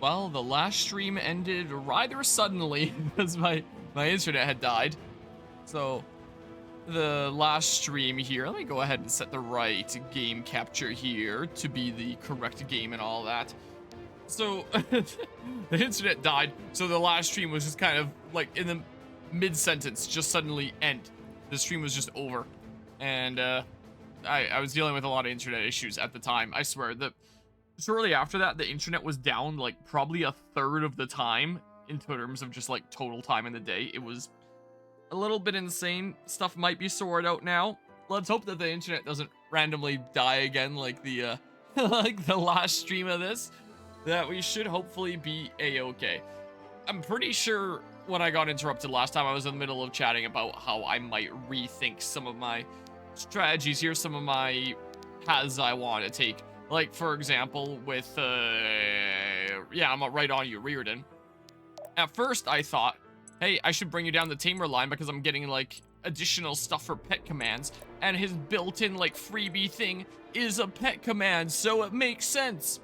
Well, the last stream ended rather suddenly because my internet had died. So the last stream here, let me go ahead and set the right game capture here to be the correct game and all that. So the internet died, so the last stream was just kind of like in the mid-sentence, just suddenly end. The stream was just over. And I was dealing with a lot of internet issues at the time. I swear that shortly after that, the internet was down like probably a third of the time in terms of just like total time in the day. It was a little bit insane. Stuff might be sorted out now. Let's hope that the internet doesn't randomly die again like the like the last stream of this. That we should hopefully be a-okay. I'm pretty sure when I got interrupted last time, I was in the middle of chatting about how I might rethink some of my strategies here, some of my paths I want to take. Like, for example, with, yeah, I'm right on you, Reardon. At first, I thought, hey, I should bring you down the Tamer line because I'm getting, like, additional stuff for pet commands, and his built-in, like, freebie thing is a pet command, so it makes sense.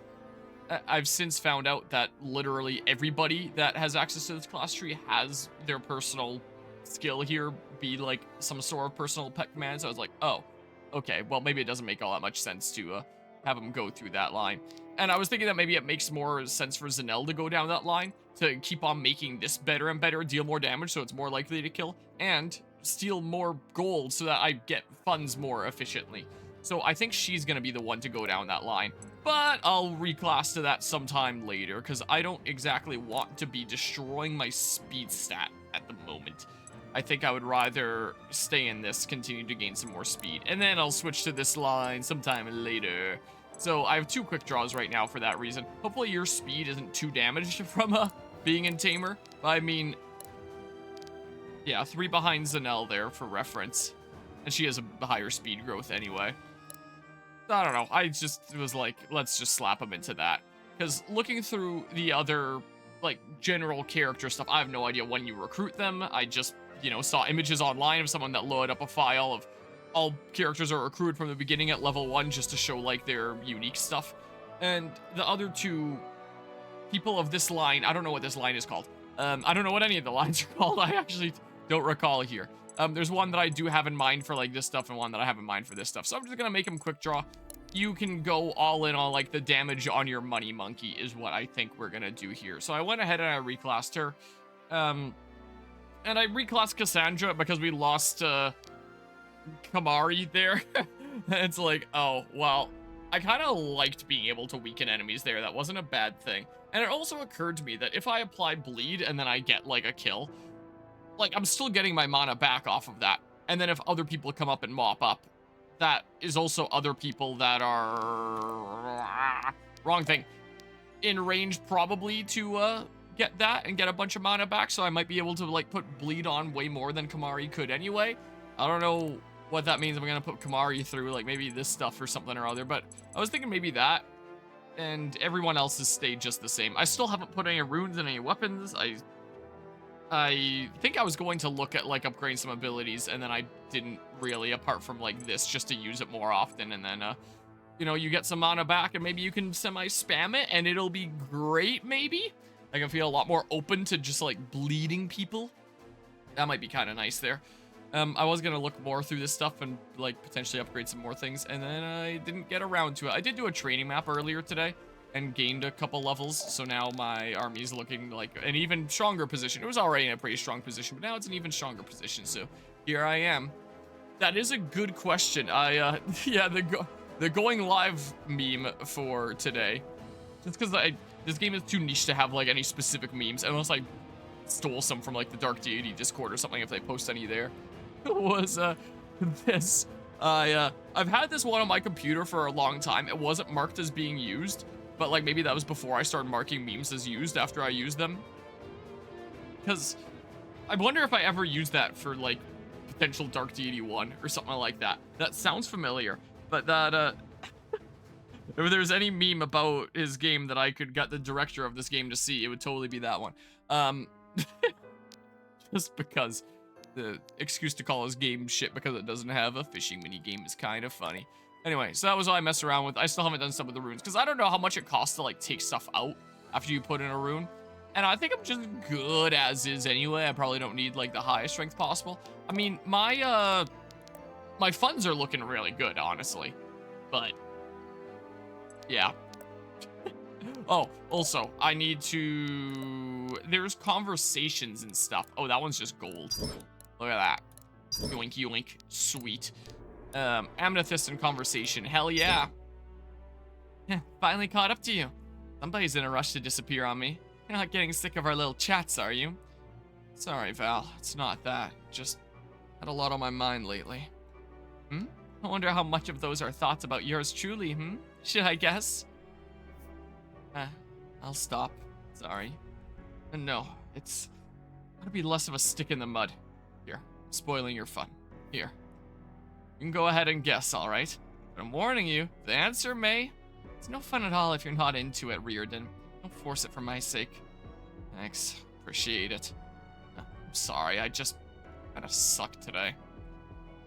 I've since found out that literally everybody that has access to this class tree has their personal skill here be like some sort of personal pet command. So I was like, oh, okay, well, maybe it doesn't make all that much sense to have him go through that line. And I was thinking that maybe it makes more sense for Zanel to go down that line to keep on making this better and better, deal more damage so it's more likely to kill, and steal more gold so that I get funds more efficiently. So I think she's going to be the one to go down that line. But I'll reclass to that sometime later, because I don't exactly want to be destroying my speed stat at the moment. I think I would rather stay in this, continue to gain some more speed, and then I'll switch to this line sometime later. So I have 2 quick draws right now for that reason. Hopefully your speed isn't too damaged from being in Tamer. I mean, yeah, 3 behind Zanel there for reference. And she has a higher speed growth anyway. I don't know, I just was like, let's just slap him into that. Because looking through the other, like, general character stuff, I have no idea when you recruit them. I just, you know, saw images online of someone that loaded up a file of all characters are recruited from the beginning at level 1 just to show, like, their unique stuff. And the other 2 people of this line, I don't know what this line is called. I don't know what any of the lines are called. I actually don't recall here. There's one that I do have in mind for, like, this stuff and one that I have in mind for this stuff. So I'm just gonna make him quick draw. You can go all in on, like, the damage on your money monkey is what I think we're gonna do here. So I went ahead and I reclassed her. And I reclassed Cassandra because we lost, Kamari there. It's like, oh, well, I kind of liked being able to weaken enemies there. That wasn't a bad thing. And it also occurred to me that if I apply bleed and then I get, like, a kill, like, I'm still getting my mana back off of that. And then if other people come up and mop up, that is also other people that are... wrong thing. In range probably to get that and get a bunch of mana back, so I might be able to, like, put bleed on way more than Kamari could anyway. I don't know what that means. I'm gonna put Kamari through, like, maybe this stuff or something or other, but I was thinking maybe that. And everyone else has stayed just the same. I still haven't put any runes in any weapons. I think I was going to look at, like, upgrading some abilities, and then I didn't really, apart from, like, this, just to use it more often, and then, you know, you get some mana back, and maybe you can semi-spam it, and it'll be great, maybe? I can feel a lot more open to just, like, bleeding people. That might be kind of nice there. I was gonna look more through this stuff and, like, potentially upgrade some more things, and then I didn't get around to it. I did do a training map earlier today, and gained a couple levels, so now my army's looking like an even stronger position. It was already in a pretty strong position, but now it's an even stronger position, so here I am. That is a good question. Yeah, the going live meme for today, just because this game is too niche to have, like, any specific memes, unless I stole some from, like, the Dark Deity Discord or something, if they post any there, was, this. I've had this one on my computer for a long time. It wasn't marked as being used, but, like, maybe that was before I started marking memes as used after I used them. Because I wonder if I ever used that for, like, potential Dark Deity 1 or something like that. That sounds familiar, but that, if there's any meme about his game that I could get the director of this game to see, it would totally be that one. Just because the excuse to call his game shit because it doesn't have a fishing mini game is kind of funny. Anyway, so that was all I messed around with. I still haven't done some of the runes, because I don't know how much it costs to, like, take stuff out after you put in a rune. And I think I'm just good as is anyway. I probably don't need like the highest strength possible. I mean, my funds are looking really good, honestly. But yeah. Oh, also, I need to... There's conversations and stuff. Oh, that one's just gold. Look at that. Yoink, yoink. Sweet. Amethyst and conversation. Hell yeah. Finally caught up to you. Somebody's in a rush to disappear on me. You're not getting sick of our little chats, are you? Sorry, Val. It's not that. Just had a lot on my mind lately. I wonder how much of those are thoughts about yours truly, Should I guess? I'll stop. Sorry. And no, it's gotta be less of a stick in the mud. Here, I'm spoiling your fun. Here. You can go ahead and guess, alright? But I'm warning you, the answer may... It's no fun at all if you're not into it, Reardon. Don't force it for my sake. Thanks. Appreciate it. I'm sorry, I just kinda suck today.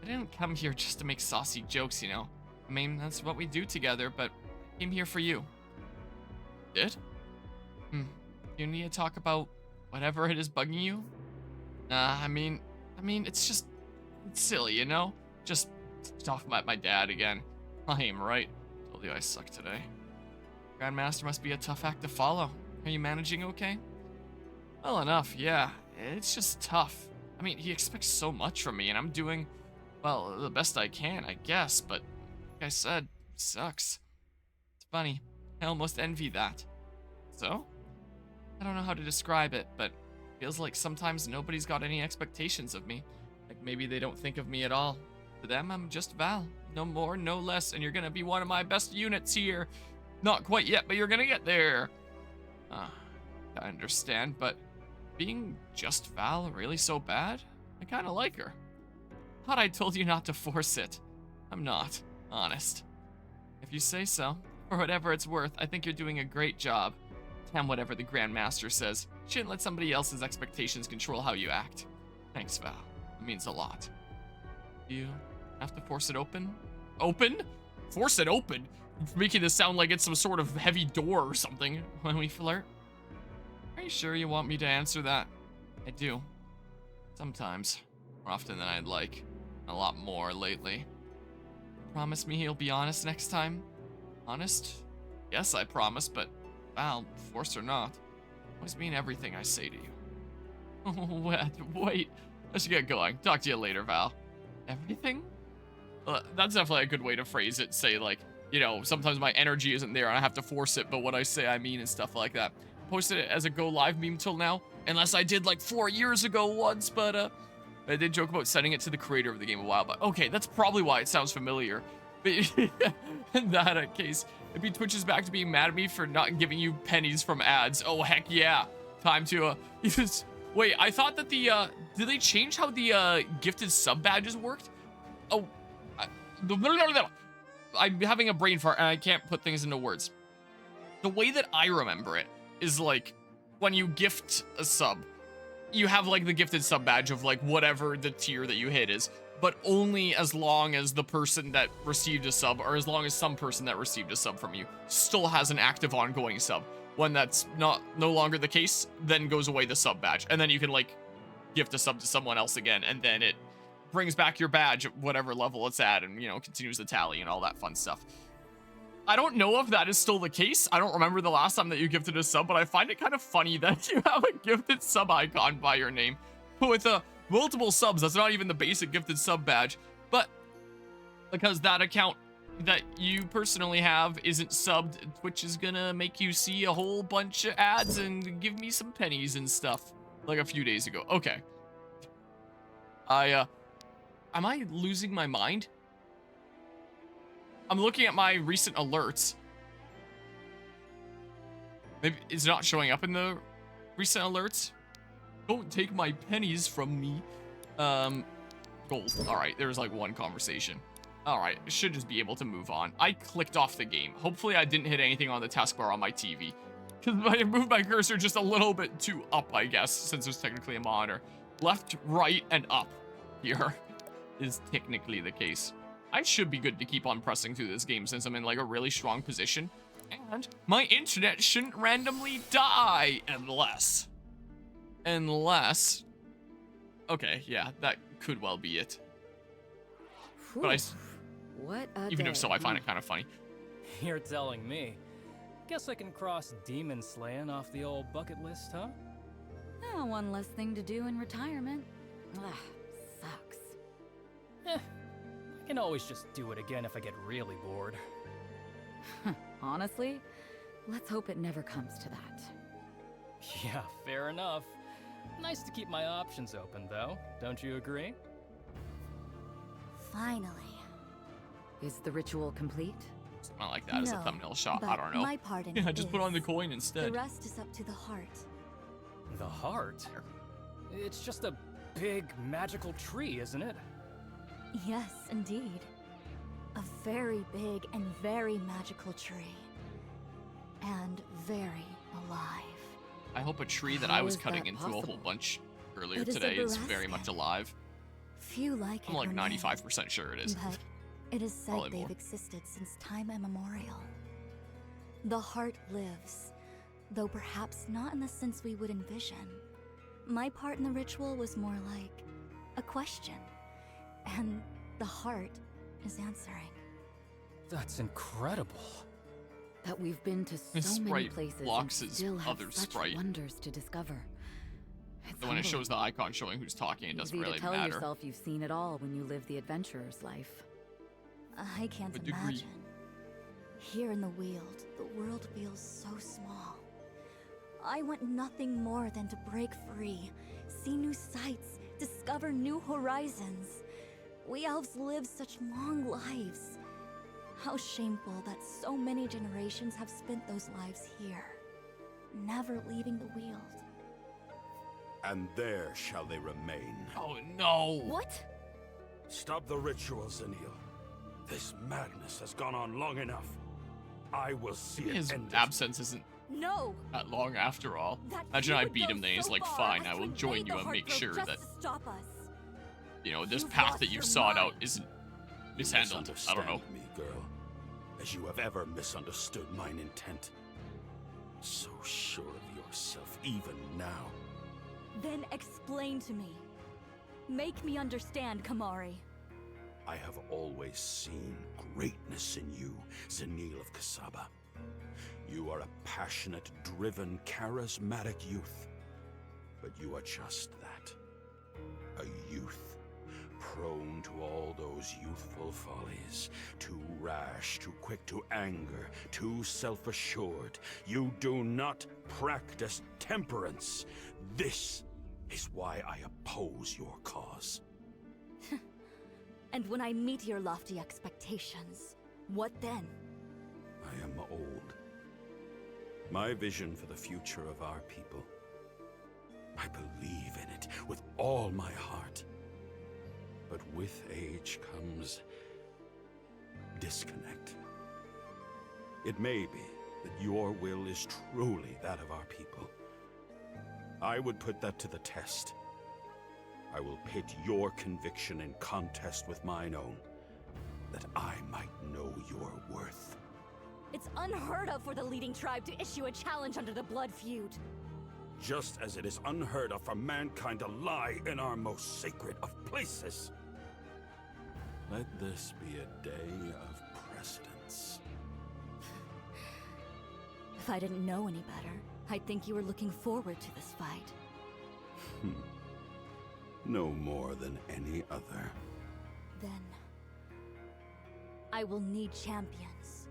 I didn't come here just to make saucy jokes, you know. I mean, that's what we do together, but I came here for you. Did? You need to talk about whatever it is bugging you? I mean, it's silly, you know? Just talk about my dad again. Lame, right? Told you I suck today. Grandmaster must be a tough act to follow. Are you managing okay? Well enough, yeah. It's just tough. I mean, he expects so much from me, and I'm doing, well, the best I can, I guess, but like I said, it sucks. It's funny. I almost envy that. So? I don't know how to describe it, but it feels like sometimes nobody's got any expectations of me. Like maybe they don't think of me at all. To them, I'm just Val. No more, no less, and you're gonna be one of my best units here. Not quite yet, but you're gonna get there. I understand, but being just Val really so bad? I kinda like her. Thought I told you not to force it. I'm not, honest. If you say so. For whatever it's worth, I think you're doing a great job. Damn whatever the Grandmaster says. Shouldn't let somebody else's expectations control how you act. Thanks, Val. It means a lot. You have to force it open? Open? Force it open? Making this sound like it's some sort of heavy door or something when we flirt. Are you sure you want me to answer that? I do. Sometimes. More often than I'd like. A lot more lately. Promise me he'll be honest next time? Honest? Yes, I promise, but Val, force or not, always mean everything I say to you. Wait. I should get going. Talk to you later, Val. Everything? That's definitely a good way to phrase it. Say, like, you know, sometimes my energy isn't there and I have to force it, but what I say I mean and stuff like that. Posted it as a Go Live meme till now, unless I did like 4 years ago once, but I did joke about sending it to the creator of the game a while back. Okay, that's probably why it sounds familiar. But in that case, maybe Twitch is back to being mad at me for not giving you pennies from ads. Oh, heck yeah. Time to, wait, I thought that did they change how the gifted sub badges worked? Oh, I'm having a brain fart and I can't put things into words. The way that I remember it is like when you gift a sub, you have like the gifted sub badge of like whatever the tier that you hit is, but only as long as the person that received a sub, or as long as some person that received a sub from you still has an active ongoing sub. When that's no longer the case, then goes away the sub badge, and then you can like gift a sub to someone else again, and then it brings back your badge at whatever level it's at, and you know, continues the tally and all that fun stuff. I don't know if that is still the case. I don't remember the last time that you gifted a sub, but I find it kind of funny that you have a gifted sub icon by your name with multiple subs. That's not even the basic gifted sub badge, but because that account that you personally have isn't subbed, Twitch is gonna make you see a whole bunch of ads and give me some pennies and stuff like a few days ago. Okay. Am I losing my mind? I'm looking at my recent alerts. Maybe it's not showing up in the recent alerts. Don't take my pennies from me. Gold. All right, there's like one conversation. All right, I should just be able to move on. I clicked off the game. Hopefully I didn't hit anything on the taskbar on my TV. Because I moved my cursor just a little bit too up, I guess, since there's technically a monitor. Left, right, and up here is technically the case. I should be good to keep on pressing through this game since I'm in like a really strong position. And my internet shouldn't randomly die unless, okay, yeah, that could well be it. Whew. But What a even day. if so, I find it kind of funny. You're telling me. Guess I can cross demon slaying off the old bucket list, huh? Oh, one less thing to do in retirement. Ugh, sucks. I can always just do it again if I get really bored. Honestly, let's hope it never comes to that. Yeah, fair enough. Nice to keep my options open, though. Don't you agree? Finally. Is the ritual complete? Something like that as a No, thumbnail shot. but I don't know. my part in Yeah, it just put on the is. coin The instead. rest is up to the heart. The heart? It's just a big magical tree, isn't it? Yes, indeed. A very big and very magical tree. And very alive. I hope a tree that How I was is cutting that into a whole possible? bunch earlier It is a today is very much Berascan. alive. Few like it I'm like or nay, 95% sure it is. But it is said Probably they've more. existed since time immemorial. The heart lives, though perhaps not in the sense we would envision. My part in the ritual was more like a question, and the heart is answering. That's incredible. That we've been to This so many sprite places blocks and his still have other such sprite. wonders to discover. It's Then when it humbling. shows the icon showing who's talking, it doesn't Easy really to tell matter. yourself you've seen it all when you live the adventurer's life. I can't A degree. imagine. Here in the Weald, the world feels so small. I want nothing more than to break free, see new sights, discover new horizons. We elves live such long lives. How shameful that so many generations have spent those lives here, never leaving the Weald. And there shall they remain. Oh no! What? Stop the ritual, Zanil. This madness has gone on long enough. I will see it His ended. absence isn't No! that long after all. That Imagine you I would beat go him, then he's so like, far fine, as I to will invade join you the and heart make grove sure just that, to stop us. you know, this You've path lost that you've your sought out mind. isn't You mishandled. I don't know. misunderstand me, girl, as you have ever misunderstood mine intent. So sure of yourself, even now. Then explain to me. Make me understand, Kamari. I have always seen greatness in you, Zanil of Kasaba. You are a passionate, driven, charismatic youth. But you are just that. A youth, prone to all those youthful follies. Too rash, too quick to anger, too self-assured. You do not practice temperance. This is why I oppose your cause. And when I meet your lofty expectations, what then? I am old. My vision for the future of our people, I believe in it with all my heart. But with age comes disconnect. It may be that your will is truly that of our people. I would put that to the test. I will pit your conviction in contest with mine own, that I might know your worth. It's unheard of for the leading tribe to issue a challenge under the blood feud. Just as it is unheard of for mankind to lie in our most sacred of places. Let this be a day of precedence. If I didn't know any better, I'd think you were looking forward to this fight. No more than any other. Then, I will need champions.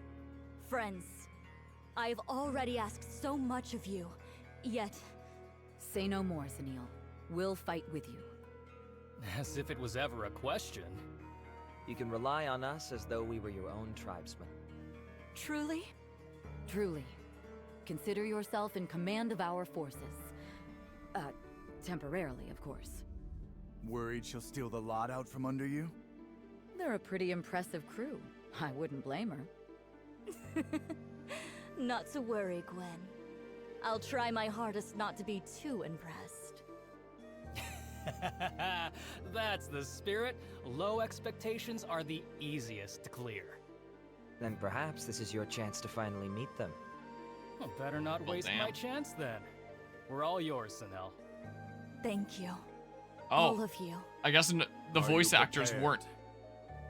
Friends, I have already asked so much of you, yet... Say no more, Zanil. We'll fight with you. As if it was ever a question. You can rely on us as though we were your own tribesmen. Truly? Truly. Consider yourself in command of our forces. Temporarily, of course. Worried she'll steal the lot out from under you? They're a pretty impressive crew. I wouldn't blame her. Not to worry, Gwen. I'll try my hardest not to be too impressed. That's the spirit. Low expectations are the easiest to clear. Then perhaps this is your chance to finally meet them. Well, better not Well, waste damn. my chance then. We're all yours, Sinel. Thank you. Oh, All of you. I guess the Are voice you actors prepared? weren't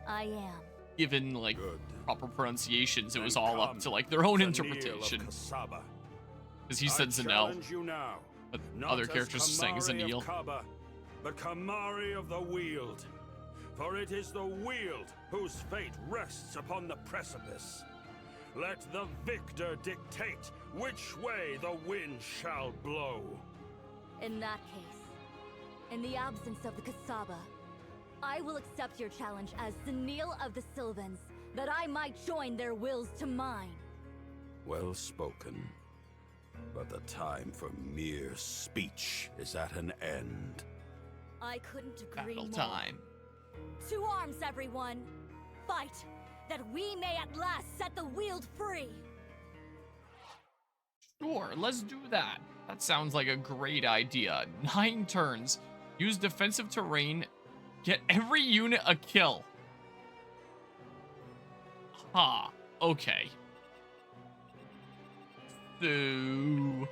I am. given like Good. proper pronunciations. It was Then all up come, to like their own Zanil of interpretation. Kasaba. Because he I said Zanel, challenge you now, but not other as characters sang Kamari Zanil. of Kaba, but Kamari of the Weald. For it is the Weald whose fate rests upon the precipice. Let the victor dictate which way the wind shall blow. In that case, in the absence of the Kasaba, I will accept your challenge as Zanil of the Sylvans, that I might join their wills to mine. Well spoken. But the time for mere speech is at an end. I couldn't agree Battle more. time. To arms, everyone! Fight, that we may at last set the Weald free! Sure, let's do that. That sounds like a great idea. 9 turns. Use defensive terrain. Get every unit a kill. Ha. Okay. So...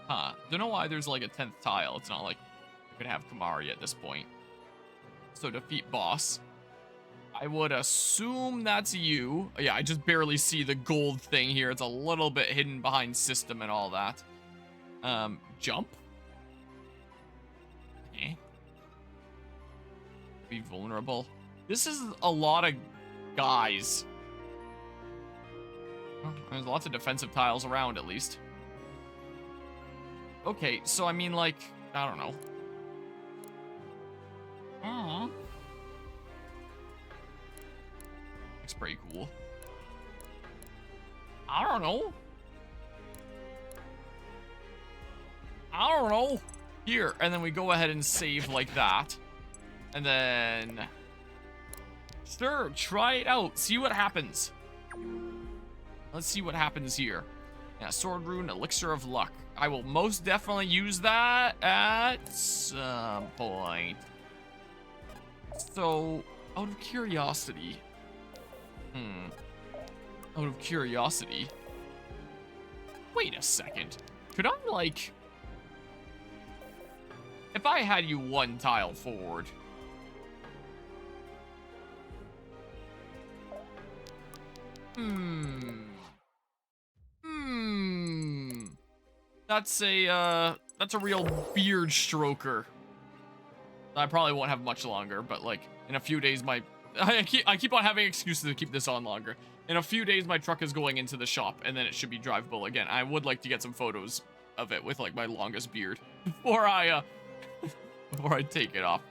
Huh. Don't know why there's like a 10th tile. It's not like I could have Kamari at this point. So defeat boss. I would assume that's you. Yeah, I just barely see the gold thing here. It's a little bit hidden behind system and all that. Jump? Eh. Be vulnerable. This is a lot of guys. Well, there's lots of defensive tiles around, at least. Okay, so I mean, like, I don't know. Looks pretty cool. I don't know. Here, and then we go ahead and save like that. And then... Sure, try it out. See what happens. Let's see what happens here. Yeah, Sword Rune, Elixir of Luck. I will most definitely use that at some point. So, out of curiosity. Out of curiosity. Wait a second. Could I, like... If I had you 1 tile forward... That's a real beard stroker. I probably won't have much longer, but like in a few days I keep on having excuses to keep this on longer. In a few days my truck is going into the shop and then it should be drivable again. I would like to get some photos of it with like my longest beard before I take it off.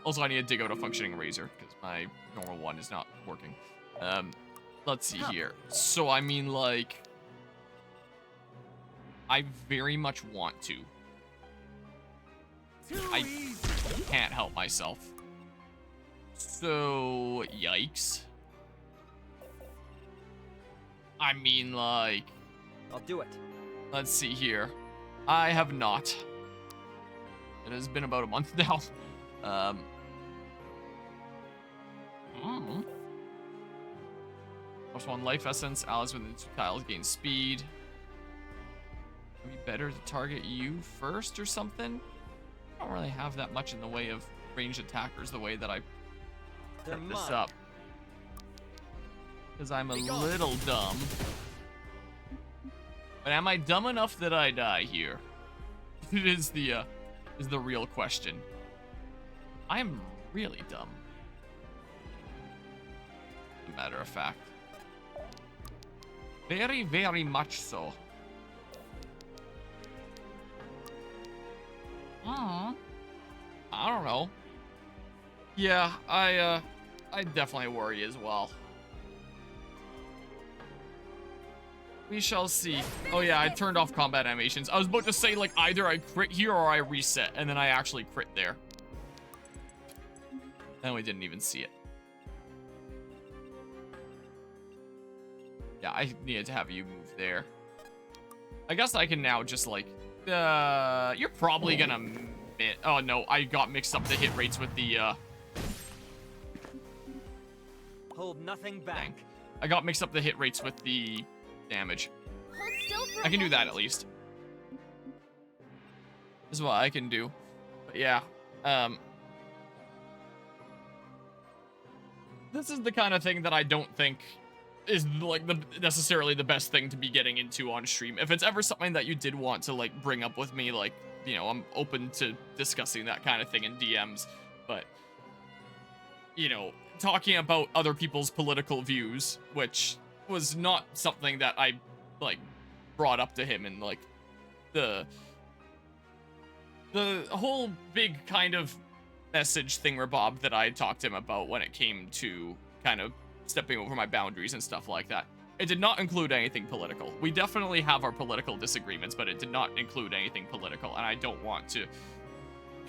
Also, I need to dig out a functioning razor because my normal one is not working. Let's see here. So I mean, like, I very much want to. I can't help myself. So, yikes. I mean, like... I'll do it. Let's see here. I have not. It has been about a month now. Plus 1 life essence. Allies within 2 tiles gain speed. Would it be better to target you first or something? I don't really have that much in the way of ranged attackers the way that I They're set this mine. up. Because I'm a little dumb. But am I dumb enough that I die here? It is the real question. I am really dumb. As a matter of fact. Very, very much so. I don't know. Yeah, I definitely worry as well. We shall see. Oh yeah, I turned off combat animations. I was about to say, like, either I crit here or I reset, and then I actually crit there. And we didn't even see it. Yeah, I needed to have you move there. I guess I can now just, like... you're probably gonna... Oh, no, I got mixed up the hit rates with the, Hold nothing back. Dang. I got mixed up the hit rates with the damage. Hold still for I can a do that moment. at least. This is what I can do. But yeah, this is the kind of thing that I don't think is like necessarily the best thing to be getting into on stream. If it's ever something that you did want to like bring up with me, like, you know, I'm open to discussing that kind of thing in DMs, but, you know, talking about other people's political views, which was not something that I, like, brought up to him in, like, the whole big kind of message thingamabob that I talked to him about when it came to kind of stepping over my boundaries and stuff like that. It did not include anything political. We definitely have our political disagreements, but it did not include anything political, and I don't want to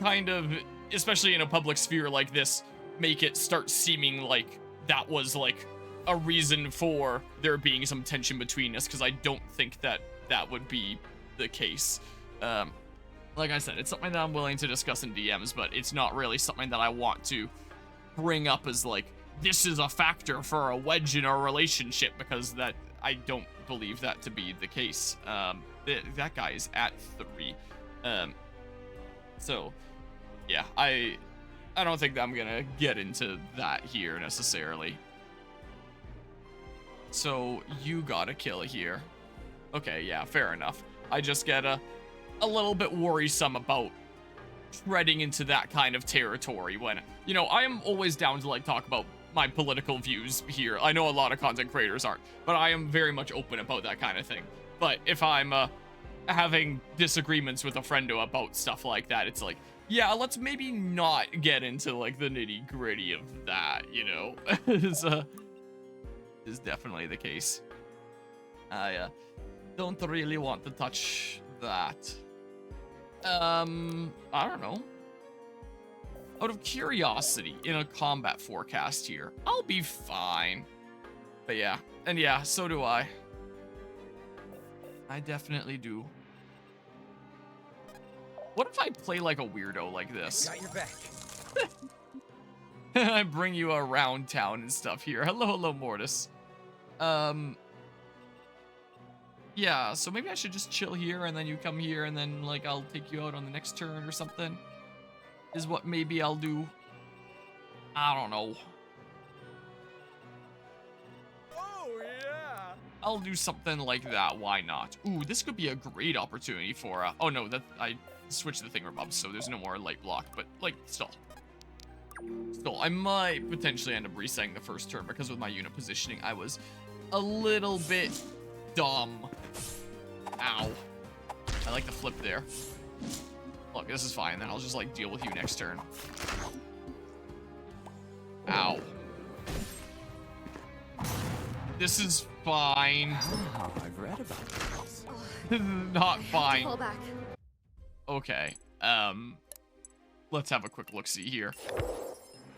kind of, especially in a public sphere like this, make it start seeming like that was like a reason for there being some tension between us, because I don't think that that would be the case. Like I said, it's something that I'm willing to discuss in DMs, but it's not really something that I want to bring up as like, this is a factor for a wedge in our relationship, because that I don't believe that to be the case. That guy is at 3. So yeah, I don't think that I'm gonna get into that here necessarily. So you got a kill here. Okay, yeah, fair enough. I just get a little bit worrisome about treading into that kind of territory when, you know, I am always down to like talk about my political views here. I know a lot of content creators aren't, but I am very much open about that kind of thing. But if I'm having disagreements with a friendo about stuff like that, it's like, yeah, let's maybe not get into like the nitty gritty of that, you know. is definitely the case. I don't really want to touch that. I don't know. Out of curiosity, in a combat forecast here, I'll be fine. But yeah, and yeah, so do I. I definitely do. What if I play like a weirdo like this? Got your back. I bring you around town and stuff here. Hello, Mortis. Yeah, so maybe I should just chill here and then you come here and then like I'll take you out on the next turn or something. Is what maybe I'll do. I don't know. Oh, yeah. I'll do something like that. Why not? Ooh, this could be a great opportunity for, oh no, that I switched the thingamabobs, so there's no more light block, but like, still, I might potentially end up resetting the first turn because with my unit positioning, I was a little bit dumb. Ow. I like the flip there. Look, this is fine, then I'll just like deal with you next turn. Ow. This is fine. Oh, I've read about this. This is not fine. Pull back. Okay. Let's have a quick look-see here.